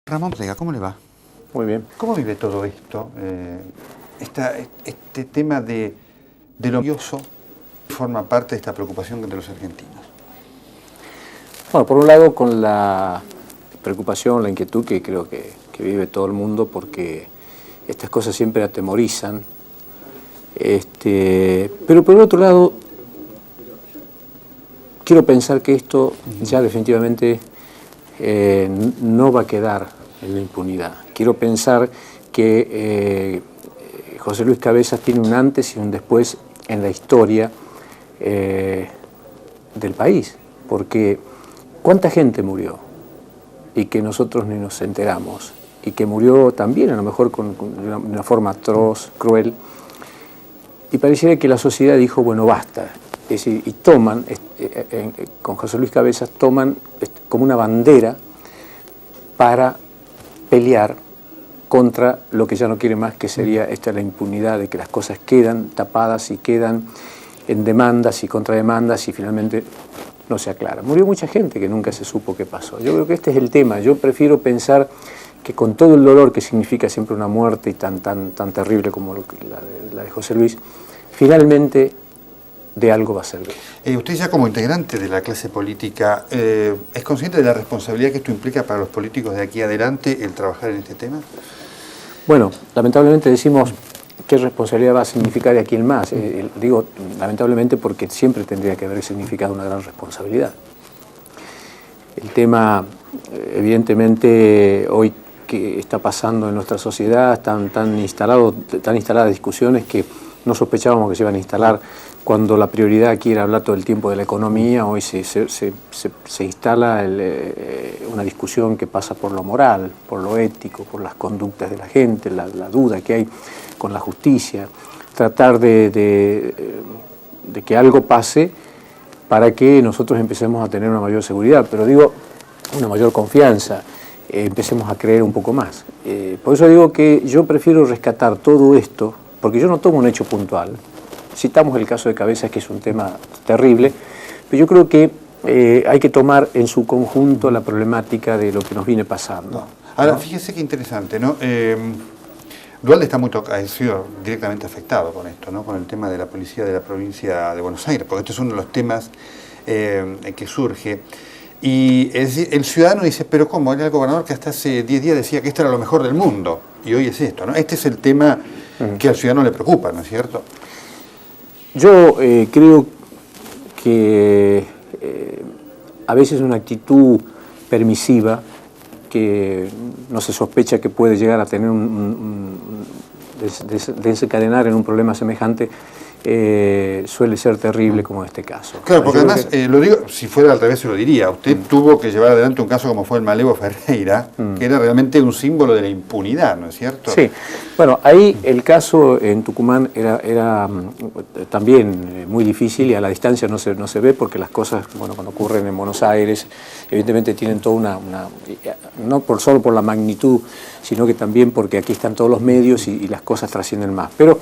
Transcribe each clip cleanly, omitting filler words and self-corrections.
Ramón Ortega, ¿cómo le va? Muy bien. ¿Cómo vive todo esto? Este tema de lo odioso forma parte de esta preocupación de los argentinos. Bueno, por un lado con la preocupación, la inquietud que creo que vive todo el mundo, porque estas cosas siempre atemorizan. Pero por el otro lado, quiero pensar que esto ya definitivamente no va a quedar en la impunidad. Quiero pensar que José Luis Cabezas tiene un antes y un después en la historia del país, porque ¿cuánta gente murió? Y que nosotros ni nos enteramos, y que murió también a lo mejor de una forma atroz, cruel, y pareciera que la sociedad dijo, bueno, basta. Es decir, y toman, con José Luis Cabezas, toman como una bandera para pelear contra lo que ya no quiere más, que sería la impunidad, de que las cosas quedan tapadas y quedan en demandas y contrademandas y finalmente no se aclara. Murió mucha gente que nunca se supo qué pasó. Yo creo que este es el tema. Yo prefiero pensar que con todo el dolor que significa siempre una muerte y tan terrible como la de José Luis, finalmente de algo va a servir. Usted ya como integrante de la clase política, ¿es consciente de la responsabilidad que esto implica para los políticos de aquí adelante el trabajar en este tema? Bueno, lamentablemente decimos qué responsabilidad va a significar de aquí en más. Digo lamentablemente porque siempre tendría que haber significado una gran responsabilidad. El tema, evidentemente, hoy que está pasando en nuestra sociedad, están instaladas discusiones que no sospechábamos que se iban a instalar. Cuando la prioridad aquí era hablar todo el tiempo de la economía, hoy se instala una discusión que pasa por lo moral, por lo ético, por las conductas de la gente, la duda que hay con la justicia, tratar de que algo pase para que nosotros empecemos a tener una mayor seguridad, pero digo, una mayor confianza, empecemos a creer un poco más. Por eso digo que yo prefiero rescatar todo esto, porque yo no tomo un hecho puntual. Citamos el caso de Cabezas, que es un tema terrible, pero yo creo que hay que tomar en su conjunto la problemática de lo que nos viene pasando. Ahora, ¿no? Fíjese qué interesante, ¿no? Dualde está ha sido directamente afectado con esto, ¿no? Con el tema de la policía de la provincia de Buenos Aires, porque este es uno de los temas que surge. Y es decir, el ciudadano dice, pero ¿cómo? Era el gobernador que hasta hace 10 días decía que esto era lo mejor del mundo, y hoy es esto, ¿no? Este es el tema que al ciudadano le preocupa, ¿no es cierto? Yo creo que a veces una actitud permisiva que no se sospecha que puede llegar a tener desencadenar en un problema semejante suele ser terrible como en este caso. Claro, porque además, lo digo, si fuera al revés se lo diría, usted tuvo que llevar adelante un caso como fue el Malevo Ferreira, que era realmente un símbolo de la impunidad, ¿no es cierto? Sí, bueno, ahí el caso en Tucumán era también muy difícil y a la distancia no se ve porque las cosas, bueno, cuando ocurren en Buenos Aires, evidentemente tienen toda no solo por la magnitud, sino que también porque aquí están todos los medios y las cosas trascienden más. Pero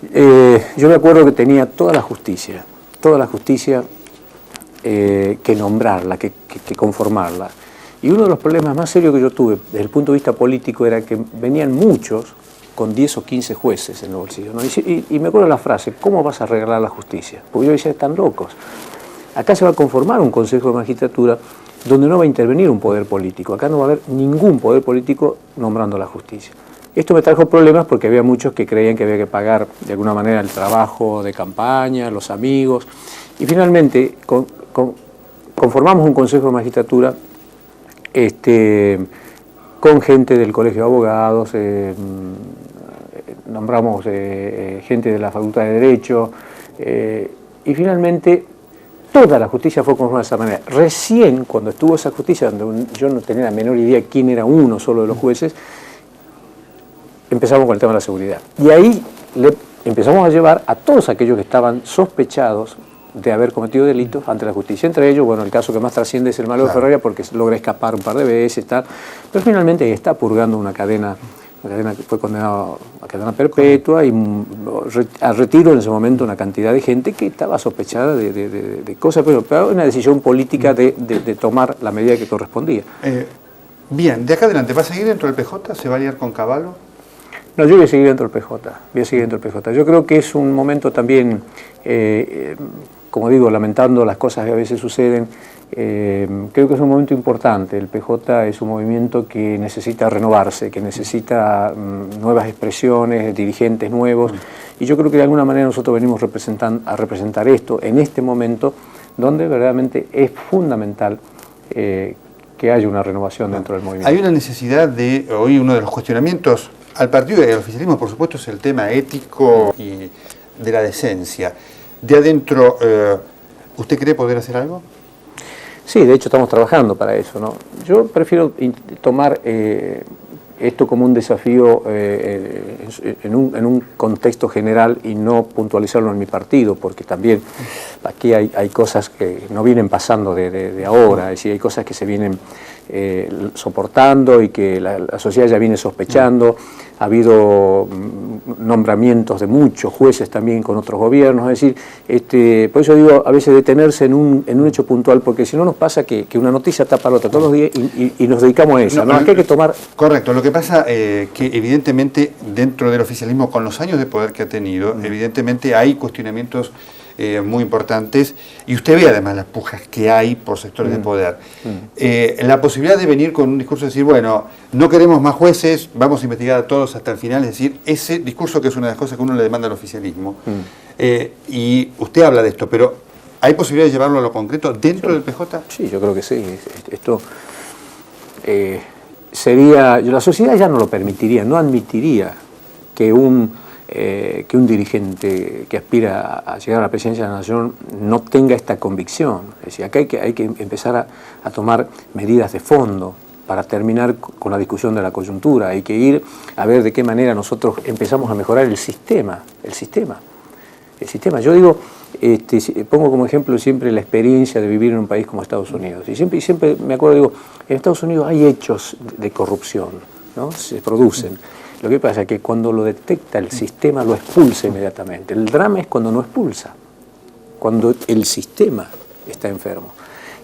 yo me acuerdo que tenía toda la justicia que nombrarla, que conformarla. Y uno de los problemas más serios que yo tuve desde el punto de vista político era que venían muchos con 10 o 15 jueces en los bolsillos, ¿no? Y me acuerdo la frase, ¿cómo vas a arreglar la justicia? Porque yo decía, están locos. Acá se va a conformar un Consejo de Magistratura donde no va a intervenir un poder político. Acá no va a haber ningún poder político nombrando la justicia. Esto me trajo problemas porque había muchos que creían que había que pagar de alguna manera el trabajo de campaña, los amigos. Y finalmente conformamos un Consejo de Magistratura con gente del Colegio de Abogados, nombramos gente de la Facultad de Derecho, y finalmente toda la justicia fue conformada de esa manera. Recién cuando estuvo esa justicia, donde yo no tenía la menor idea quién era uno solo de los jueces, empezamos con el tema de la seguridad. Y ahí empezamos a llevar a todos aquellos que estaban sospechados de haber cometido delitos ante la justicia. Entre ellos, bueno, el caso que más trasciende es el Malevo Ferreira porque logra escapar un par de veces, tal. Pero finalmente está purgando una cadena que fue condenado a cadena perpetua y a retiro en ese momento una cantidad de gente que estaba sospechada de cosas, pero una decisión política de tomar la medida que correspondía. Bien, de acá adelante, ¿va a seguir dentro del PJ? ¿Se va a liar con Cavallo? No, yo voy a seguir dentro del PJ, Yo creo que es un momento también, como digo, lamentando las cosas que a veces suceden, creo que es un momento importante. El PJ es un movimiento que necesita renovarse, que necesita nuevas expresiones, dirigentes nuevos, y yo creo que de alguna manera nosotros venimos a representar esto en este momento, donde verdaderamente es fundamental que haya una renovación dentro del movimiento. Hay una necesidad de, hoy uno de los cuestionamientos al partido y al oficialismo, por supuesto, es el tema ético y de la decencia. De adentro, ¿usted cree poder hacer algo? Sí, de hecho estamos trabajando para eso, ¿no? Yo prefiero tomar esto como un desafío en un contexto general y no puntualizarlo en mi partido, porque también aquí hay cosas que no vienen pasando de ahora, es decir, hay cosas que se vienen soportando y que la sociedad ya viene sospechando. Ha habido nombramientos de muchos jueces también con otros gobiernos, es decir, por eso digo, a veces detenerse en un hecho puntual, porque si no nos pasa que una noticia tapa la otra todos los días y nos dedicamos a eso, ¿no? Aquí hay que tomar... Correcto, lo que pasa que evidentemente dentro del oficialismo, con los años de poder que ha tenido, evidentemente hay cuestionamientos muy importantes, y usted ve además las pujas que hay por sectores de poder. La posibilidad de venir con un discurso de decir, bueno, no queremos más jueces, vamos a investigar a todos hasta el final, es decir, ese discurso que es una de las cosas que uno le demanda al oficialismo. Y usted habla de esto, pero ¿hay posibilidad de llevarlo a lo concreto dentro del PJ? Sí, yo creo que sí. Esto sería... La sociedad ya no lo permitiría, no admitiría que un dirigente que aspira a llegar a la presidencia de la Nación no tenga esta convicción. Es decir, acá hay que empezar a tomar medidas de fondo para terminar con la discusión de la coyuntura. Hay que ir a ver de qué manera nosotros empezamos a mejorar el sistema. Yo digo, pongo como ejemplo siempre la experiencia de vivir en un país como Estados Unidos. Y siempre me acuerdo, digo, en Estados Unidos hay hechos de corrupción, ¿no? Se producen. Lo que pasa es que cuando lo detecta el sistema lo expulsa inmediatamente. El drama es cuando no expulsa, cuando el sistema está enfermo.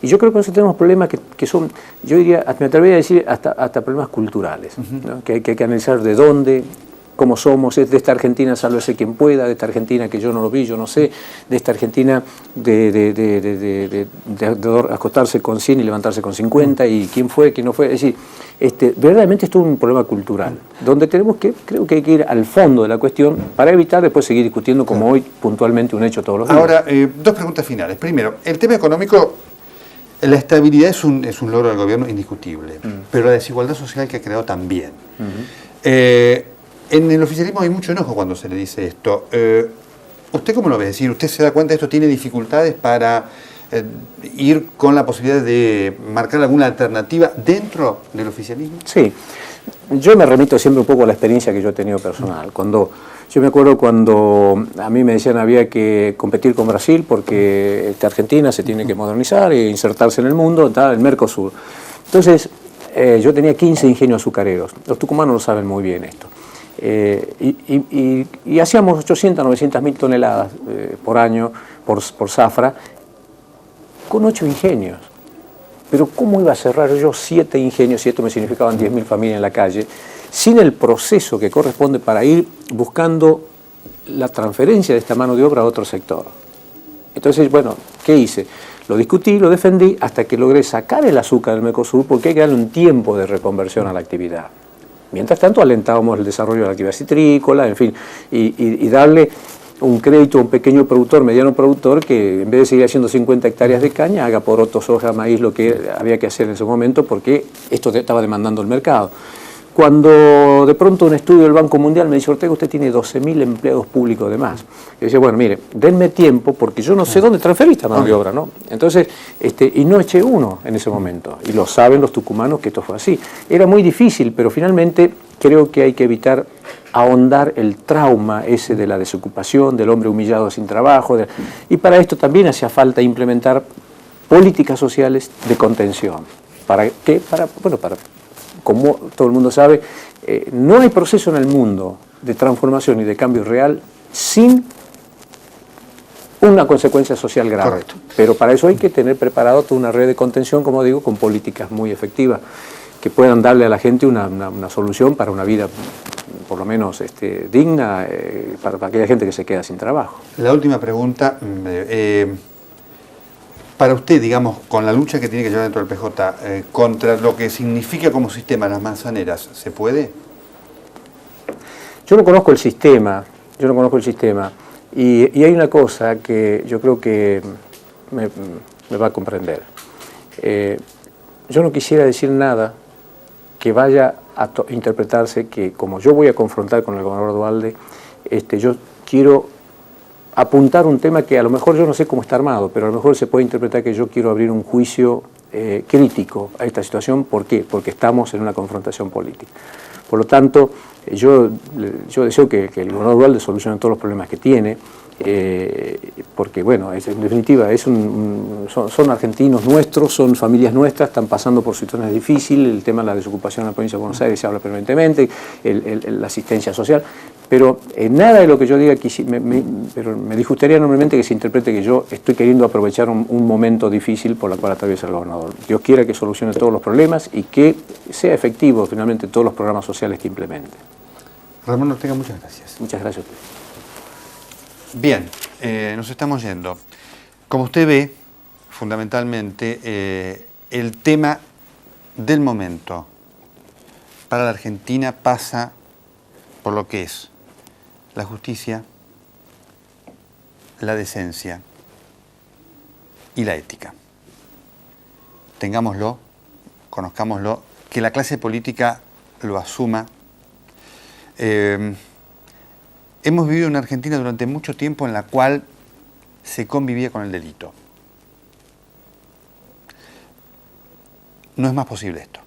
Y yo creo que nosotros tenemos problemas que son, yo diría, me atrevería a decir, hasta problemas culturales, ¿no? que hay que analizar de dónde, cómo somos, es de esta Argentina, sálvese quien pueda, de esta Argentina que yo no lo vi, yo no sé, de esta Argentina de acostarse con 100 y levantarse con 50, y quién fue, quién no fue. Es decir, verdaderamente esto es un problema cultural, donde creo que hay que ir al fondo de la cuestión para evitar después seguir discutiendo como hoy puntualmente un hecho todos los días. Ahora, dos preguntas finales. Primero, el tema económico, la estabilidad es un logro del gobierno indiscutible, pero la desigualdad social que ha creado también. En el oficialismo hay mucho enojo cuando se le dice esto. ¿Usted cómo lo ve? Es decir, ¿usted se da cuenta de esto? ¿Tiene dificultades para ir con la posibilidad de marcar alguna alternativa dentro del oficialismo? Sí, yo me remito siempre un poco a la experiencia que yo he tenido personal. Yo me acuerdo cuando a mí me decían había que competir con Brasil porque Argentina se tiene que modernizar e insertarse en el mundo, el Mercosur. Entonces, yo tenía 15 ingenios azucareros. Los tucumanos lo saben muy bien esto. Y hacíamos 800, 900 mil toneladas por año por zafra con 8 ingenios. Pero ¿cómo iba a cerrar yo 7 ingenios, si esto me significaban 10.000 familias en la calle, sin el proceso que corresponde para ir buscando la transferencia de esta mano de obra a otro sector? Entonces, bueno, ¿qué hice? Lo discutí, lo defendí, hasta que logré sacar el azúcar del Mercosur, porque hay que darle un tiempo de reconversión a la actividad. Mientras tanto, alentábamos el desarrollo de la actividad citrícola, en fin, y darle un crédito a un pequeño productor, mediano productor, que en vez de seguir haciendo 50 hectáreas de caña, haga poroto, soja, maíz, lo que había que hacer en ese momento, porque esto estaba demandando el mercado. Cuando de pronto un estudio del Banco Mundial me dice, Ortega, usted tiene 12.000 empleados públicos de más. Yo decía, bueno, mire, denme tiempo porque yo no sé dónde transferir esta mano de obra, ¿no? Entonces, y no eché uno en ese momento. Y lo saben los tucumanos que esto fue así. Era muy difícil, pero finalmente creo que hay que evitar ahondar el trauma ese de la desocupación, del hombre humillado sin trabajo. Y para esto también hacía falta implementar políticas sociales de contención. ¿Para qué? Como todo el mundo sabe, no hay proceso en el mundo de transformación y de cambio real sin una consecuencia social grave. Correcto. Pero para eso hay que tener preparado toda una red de contención, como digo, con políticas muy efectivas. que puedan darle a la gente una solución para una vida por lo menos digna para aquella gente que se queda sin trabajo. La última pregunta, para usted, digamos, con la lucha que tiene que llevar dentro del PJ, contra lo que significa como sistema las manzaneras, ¿se puede? Yo no conozco el sistema, y hay una cosa que yo creo que me va a comprender. Yo no quisiera decir nada que vaya a interpretarse que, como yo voy a confrontar con el gobernador Duhalde, yo quiero apuntar un tema que a lo mejor yo no sé cómo está armado, pero a lo mejor se puede interpretar que yo quiero abrir un juicio crítico a esta situación. ¿Por qué? Porque estamos en una confrontación política. Por lo tanto, yo deseo que el gobernador Duhalde solucione todos los problemas que tiene, porque, bueno, en definitiva son argentinos nuestros, son familias nuestras, están pasando por situaciones difíciles, el tema de la desocupación en la provincia de Buenos Aires se habla permanentemente, la asistencia social, pero nada de lo que yo diga aquí, pero me disgustaría enormemente que se interprete que yo estoy queriendo aprovechar un momento difícil por la cual atraviesa el gobernador. Dios quiera que solucione todos los problemas y que sea efectivo finalmente todos los programas sociales que implemente. Ramón Ortega, muchas gracias. Muchas gracias a usted. Bien, nos estamos yendo. Como usted ve, fundamentalmente, el tema del momento para la Argentina pasa por lo que es la justicia, la decencia y la ética. Tengámoslo, conozcámoslo, que la clase política lo asuma. Hemos vivido en Argentina durante mucho tiempo en la cual se convivía con el delito. No es más posible esto.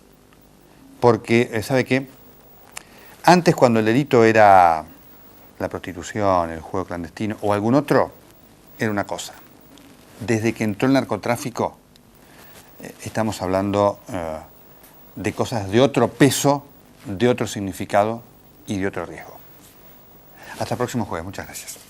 Porque, ¿sabe qué? Antes, cuando el delito era la prostitución, el juego clandestino o algún otro, era una cosa. Desde que entró el narcotráfico, estamos hablando de cosas de otro peso, de otro significado y de otro riesgo. Hasta el próximo jueves. Muchas gracias.